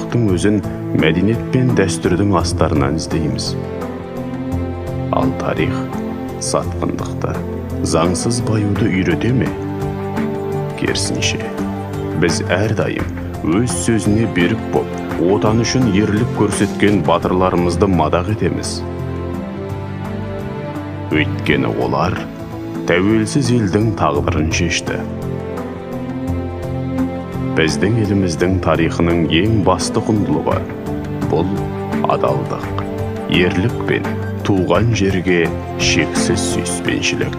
адамдықтың өзін мәдениет пен дәстүрдің астарынан іздейміз. Ал тарих сатқындықты, заңсыз баюды үйрете ме? Керісінше, біз әрдайым өз сөзіне берік боп, отан үшін ерлік көрсеткен батырларымызды мадақ етеміз. Өйткені олар тәуелсіз елдің тағдырын шешті. Біздің еліміздің тарихының ең басты құндылығы бұл адалдық, ерлік пен туған жерге шексіз сүйіспеншілік.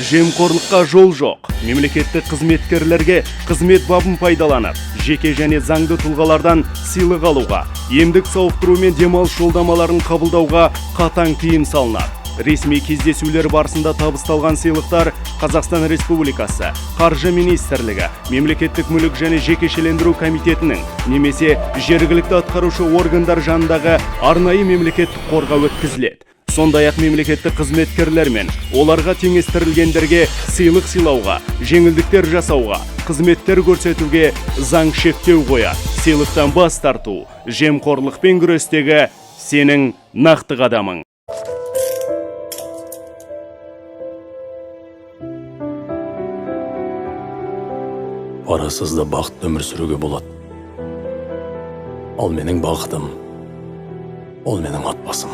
Жемқорлыққа жол жоқ. Мемлекеттік қызметкерлерге қызмет бабын пайдаланып, жеке және заңды тұлғалардан сыйлық алуға, емдік сауықтыру мен демалыс жолдамаларын қабылдауға қатаң тыйым салынады. Ресми кездесулер барысында табысталған сыйлықтар Қазақстан Республикасы Қаржы министрлігі, Мемлекеттік мүлік және жекешелендіру комитетінің немесе жергілікті атқарушы органдар жанындағы арнайы мемлекеттік қорға өткізіледі. Сондай-ақ мемлекеттік қызметкерлер мен оларға теңестірілгендерге сыйлық сыйлауға, жеңілдіктер жасауға, қызметтер көрсетуге заң шектеу қояды. Сыйлықтан бас тарту жемқорлықпен күрестегі сенің нақты қадамың. Парасызда бақытты өмір сүруге болады. Ал менің бақытым, ол менің отбасым.